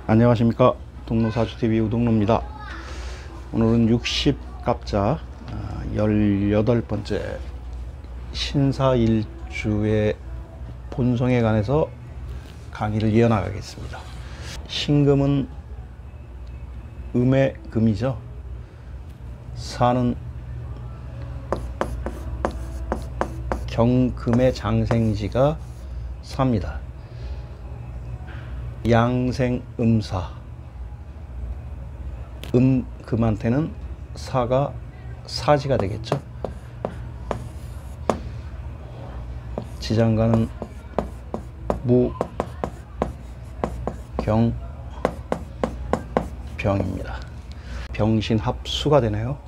안녕하십니까. 동로사주TV 우동로입니다. 오늘은 60갑자 18번째 신사일주의 본성에 관해서 강의를 이어나가겠습니다. 신금은 음의 금이죠. 사는 경금의 장생지가 사입니다. 양생음사, 금한테는 사가 사지가 되겠죠. 지장간은 무, 경, 병입니다. 병신합수가 되네요.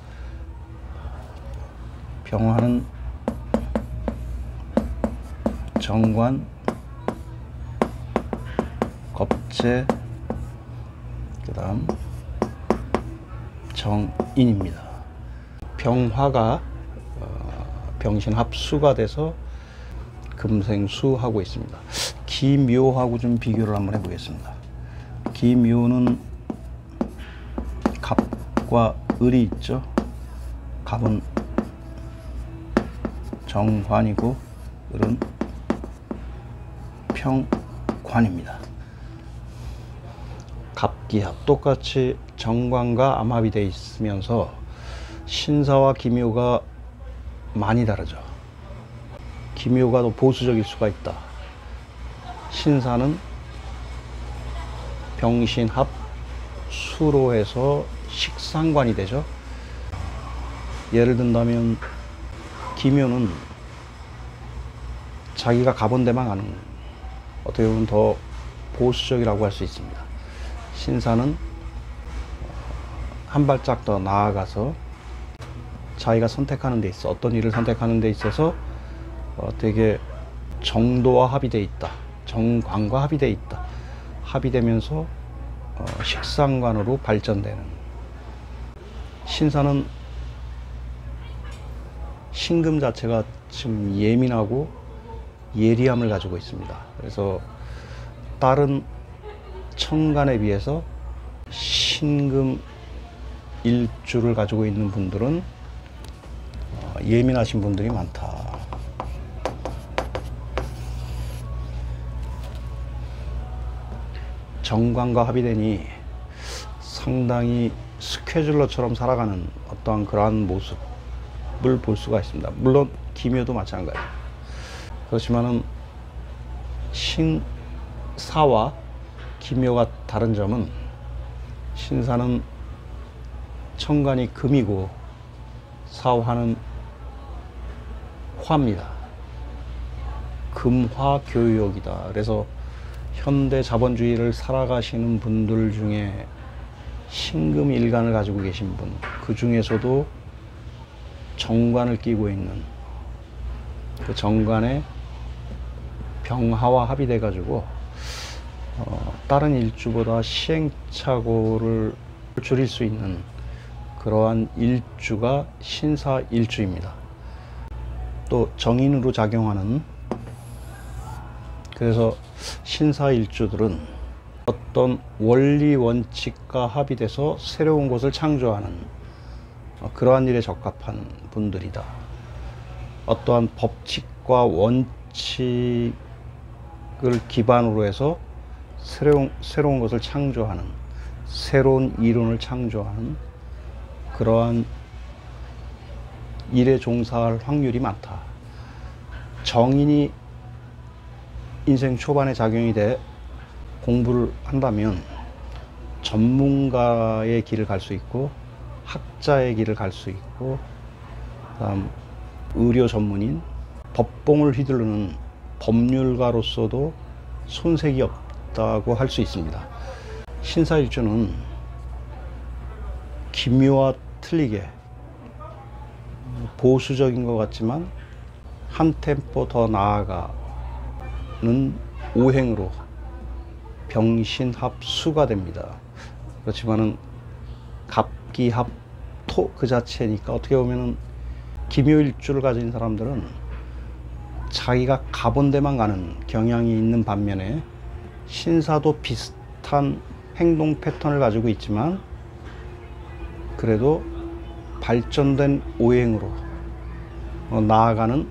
병화는 정관, 겁재, 그 다음 정인입니다. 병화가 병신합수가 돼서 금생수하고 있습니다. 기묘하고 좀 비교를 한번 해보겠습니다. 기묘는 갑과 을이 있죠. 갑은 정관이고 을은 평관입니다. 갑기합, 똑같이 정관과 암합이 되어 있으면서 신사와 기묘가 많이 다르죠. 기묘가 더 보수적일 수가 있다. 신사는 병신합 수로 해서 식상관이 되죠. 예를 든다면 기묘는 자기가 가본 데만 가는, 어떻게 보면 더 보수적이라고 할 수 있습니다. 신사는 한 발짝 더 나아가서 자기가 선택하는 데 있어, 어떤 일을 선택하는 데 있어서 되게 정도와 합의되어 있다, 정관과 합의되어 있다, 합의되면서 식상관으로 발전되는. 신사는 신금 자체가 좀 예민하고 예리함을 가지고 있습니다. 그래서 다른 천간에 비해서 신금 일주를 가지고 있는 분들은 예민하신 분들이 많다. 정관과 합의되니 상당히 스케줄러처럼 살아가는 어떠한 그러한 모습을 볼 수가 있습니다. 물론 기묘도 마찬가지예요. 그렇지만은 신사와 기묘가 다른 점은, 신사는 천간이 금이고 사화는 화입니다. 금화교역이다. 그래서 현대 자본주의를 살아가시는 분들 중에 신금일간을 가지고 계신 분, 그 중에서도 정관을 끼고 있는 그 정관에 병화와 합의돼 가지고 다른 일주보다 시행착오를 줄일 수 있는 그러한 일주가 신사일주입니다. 또 정인으로 작용하는, 그래서 신사일주들은 어떤 원리 원칙과 합의돼서 새로운 것을 창조하는 그러한 일에 적합한 분들이다. 어떠한 법칙과 원칙을 기반으로 해서 새로운 것을 창조하는, 새로운 이론을 창조하는 그러한 일에 종사할 확률이 많다. 정인이 인생 초반에 작용이 돼 공부를 한다면 전문가의 길을 갈 수 있고, 학자의 길을 갈 수 있고, 그다음 의료 전문인, 법봉을 휘두르는 법률가로서도 손색이 없다고 할 수 있습니다. 신사일주는 기묘와 틀리게 보수적인 것 같지만 한 템포 더 나아가는 오행으로 병신합수가 됩니다. 그렇지만은 갑기합토 그 자체니까 어떻게 보면은 기묘일주를 가진 사람들은 자기가 가본 데만 가는 경향이 있는 반면에 신사도 비슷한 행동 패턴을 가지고 있지만 그래도 발전된 오행으로 나아가는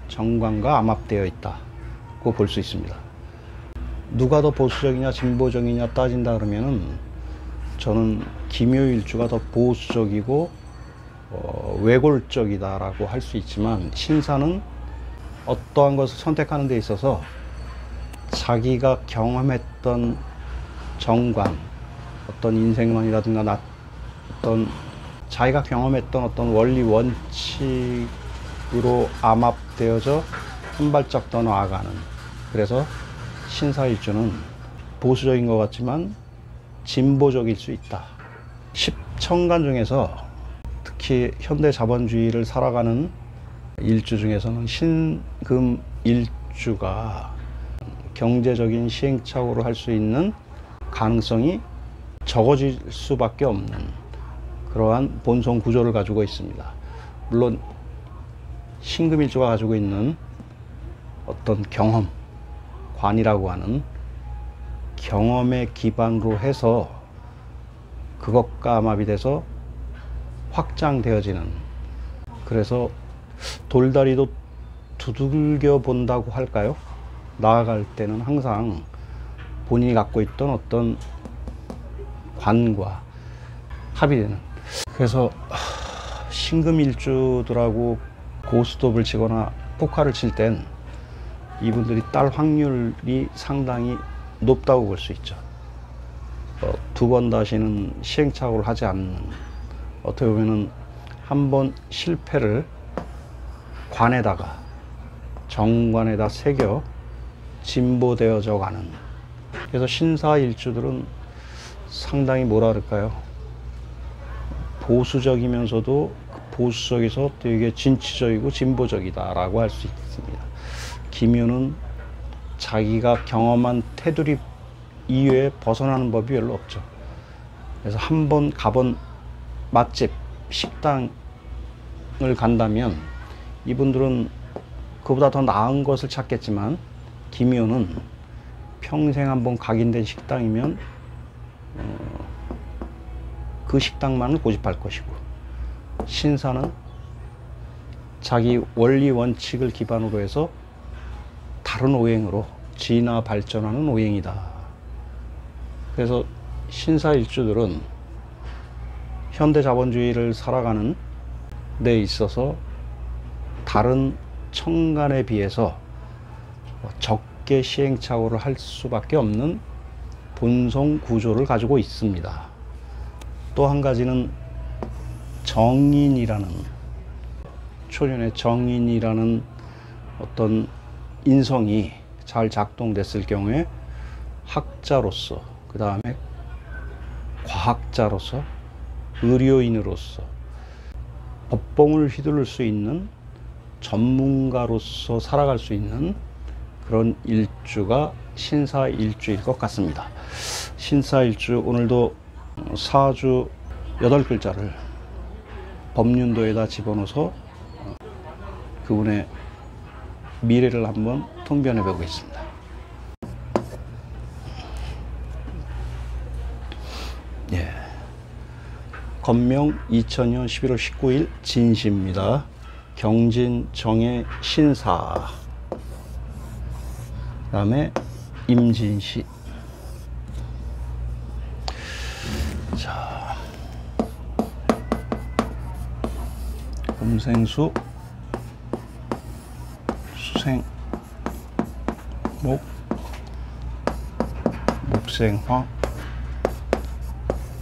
정관과 암합되어 있다고 볼 수 있습니다. 누가 더 보수적이냐 진보적이냐 따진다 그러면은 저는 기묘일주가 더 보수적이고 외골적이다라고 할 수 있지만 신사는 어떠한 것을 선택하는 데 있어서 자기가 경험했던 정관, 어떤 인생관이라든가 어떤 자기가 경험했던 어떤 원리 원칙으로 암합되어져 한 발짝 더 나아가는, 그래서 신사일주는 보수적인 것 같지만 진보적일 수 있다. 십천간 중에서 특히 현대 자본주의를 살아가는 일주 중에서는 신금 일주가 경제적인 시행착오를 할 수 있는 가능성이 적어질 수밖에 없는 그러한 본성 구조를 가지고 있습니다. 물론 신금일주가 가지고 있는 어떤 경험, 관이라고 하는 경험에 기반으로 해서 그것과 암합이 돼서 확장되어지는, 그래서 돌다리도 두들겨 본다고 할까요? 나아갈 때는 항상 본인이 갖고 있던 어떤 관과 합의되는, 그래서 신금일주들하고 고스톱을 치거나 포카를 칠 땐 이분들이 딸 확률이 상당히 높다고 볼 수 있죠. 두 번 다시는 시행착오를 하지 않는, 어떻게 보면은 한 번 실패를 관에다가 정관에다 새겨 진보되어져 가는, 그래서 신사일주들은 상당히 뭐라 그럴까요? 보수적이면서도 보수적에서 되게 진취적이고 진보적이다라고 할 수 있습니다. 기묘는 자기가 경험한 테두리 이외에 벗어나는 법이 별로 없죠. 그래서 한 번 가본 맛집, 식당을 간다면 이분들은 그보다 더 나은 것을 찾겠지만, 기묘는 평생 한번 각인된 식당이면 그 식당만을 고집할 것이고, 신사는 자기 원리 원칙을 기반으로 해서 다른 오행으로 진화 발전하는 오행이다. 그래서 신사일주들은 현대 자본주의를 살아가는 데 있어서 다른 천간에 비해서 적게 시행착오를 할 수밖에 없는 본성 구조를 가지고 있습니다. 또 한 가지는 정인이라는, 초년의 정인이라는 어떤 인성이 잘 작동됐을 경우에 학자로서, 그 다음에 과학자로서, 의료인으로서 법봉을 휘두를 수 있는 전문가로서 살아갈 수 있는 그런 일주가 신사일주일 것 같습니다. 신사일주, 오늘도 사주 8글자를 법륜도에다 집어넣어서 그분의 미래를 한번 통변해 보겠습니다. 예. 건명 2000년 11월 19일 진시입니다. 경진 정의 신사, 그 다음에 임진시. 자, 금생수, 수생, 목, 목생화,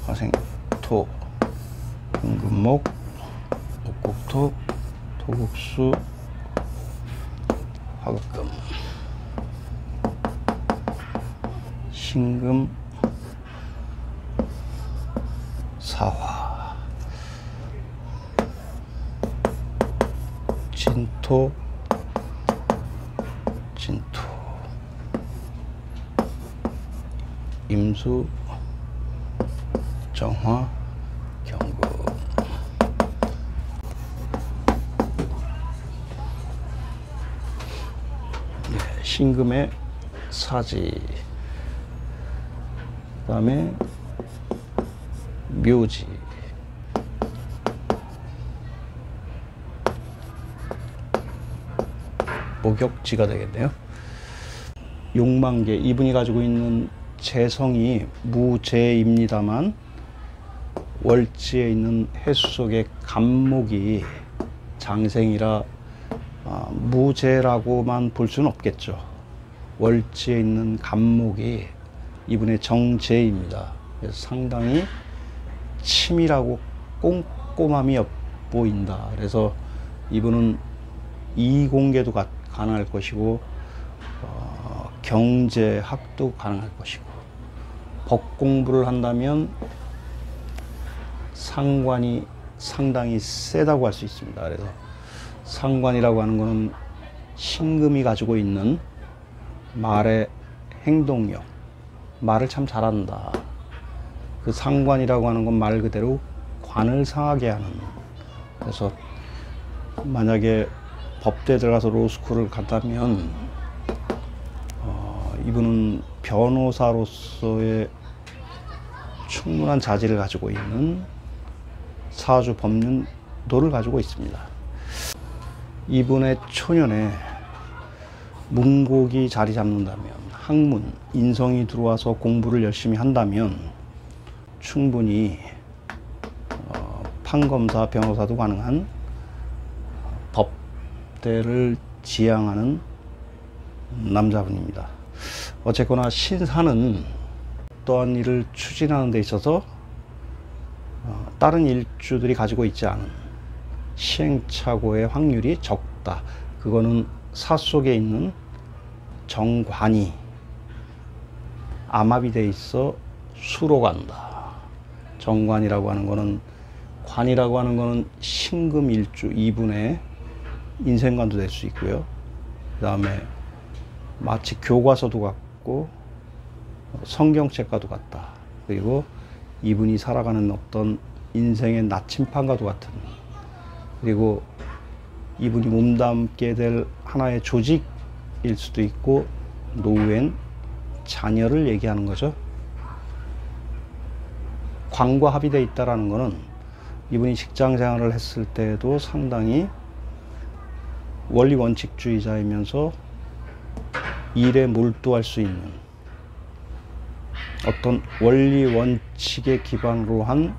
화생토, 금금목, 목국토, 토국수, 화극금, 신금, 사화, 진토, 진토, 임수, 정화, 경금. 네, 신금의 사지, 그 다음에 묘지. 목욕지가 되겠네요. 용만계, 이분이 가지고 있는 재성이 무재입니다만 월지에 있는 해수 속의 간목이 장생이라 무재라고만 볼 수는 없겠죠. 월지에 있는 간목이 이분의 정재입니다. 그래서 상당히 치밀하고 꼼꼼함이 엿보인다. 그래서 이분은 이공계도 가능할 것이고 경제학도 가능할 것이고 법 공부를 한다면 상관이 상당히 세다고 할 수 있습니다. 그래서 상관이라고 하는 것은 신금이 가지고 있는 말의 행동력, 말을 참 잘한다. 그 상관이라고 하는 건 말 그대로 관을 상하게 하는. 그래서 만약에 법대에 들어가서 로스쿨을 간다면 이분은 변호사로서의 충분한 자질을 가지고 있는 사주 법륜도를 가지고 있습니다. 이분의 초년에 문곡이 자리 잡는다면, 학문, 인성이 들어와서 공부를 열심히 한다면 충분히 판검사, 변호사도 가능한 법대를 지향하는 남자분입니다. 어쨌거나 신사는 어떠한 일을 추진하는 데 있어서 다른 일주들이 가지고 있지 않은 시행착오의 확률이 적다. 그거는 사 속에 있는 정관이 암합이 돼 있어 수로 간다. 정관이라고 하는 거는, 관이라고 하는 거는 신금일주 2분의 인생관도 될 수 있고요. 그 다음에 마치 교과서도 같고 성경책과도 같다. 그리고 이분이 살아가는 어떤 인생의 나침판과도 같은, 그리고 이분이 몸담게 될 하나의 조직일 수도 있고, 노후엔 자녀를 얘기하는 거죠. 관과 합의되어 있다는 것은 이분이 직장 생활을 했을 때도 상당히 원리 원칙주의자이면서 일에 몰두할 수 있는 어떤 원리 원칙에 기반으로 한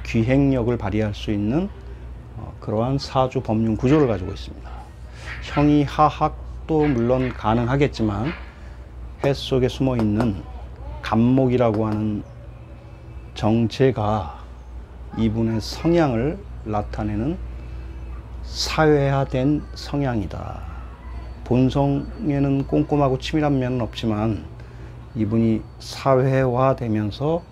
기획력을 발휘할 수 있는 그러한 사주 법륜 구조를 가지고 있습니다. 형이 하학도 물론 가능하겠지만 해 속에 숨어 있는 간목이라고 하는 정체가 이분의 성향을 나타내는 사회화된 성향이다. 본성에는 꼼꼼하고 치밀한 면은 없지만 이분이 사회화되면서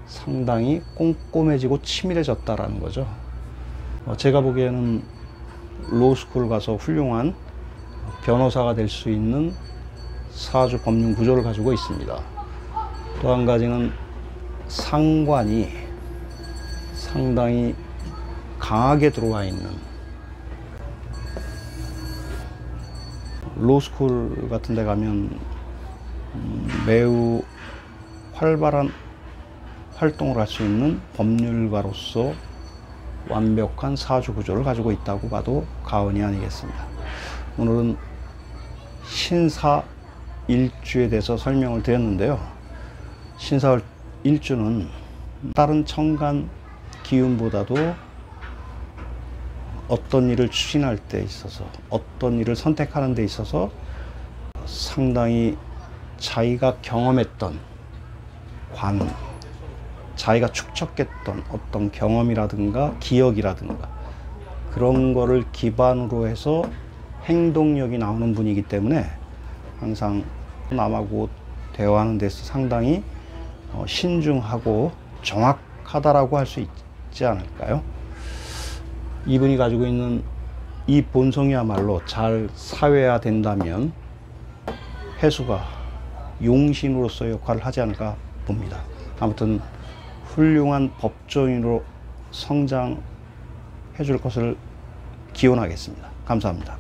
상당히 꼼꼼해지고 치밀해졌다라는 거죠. 제가 보기에는 로스쿨 가서 훌륭한 변호사가 될 수 있는 사주 법륜 구조를 가지고 있습니다. 또 한 가지는 상관이 상당히 강하게 들어와 있는, 로스쿨 같은 데 가면 매우 활발한 활동을 할 수 있는 법률가로서 완벽한 사주 구조를 가지고 있다고 봐도 과언이 아니겠습니다. 오늘은 신사 일주에 대해서 설명을 드렸는데요. 신사 일주는 다른 천간 기운보다도 어떤 일을 추진할 때 있어서, 어떤 일을 선택하는 데 있어서 상당히 자기가 경험했던 관, 자기가 축적했던 어떤 경험이라든가 기억이라든가 그런 거를 기반으로 해서 행동력이 나오는 분이기 때문에 항상 남하고 대화하는 데서 상당히 신중하고 정확하다라고 할 수 있지 않을까요? 이분이 가지고 있는 이 본성이야말로 잘 사회화된다면 해수가 용신으로서의 역할을 하지 않을까 봅니다. 아무튼 훌륭한 법조인으로 성장해 줄 것을 기원하겠습니다. 감사합니다.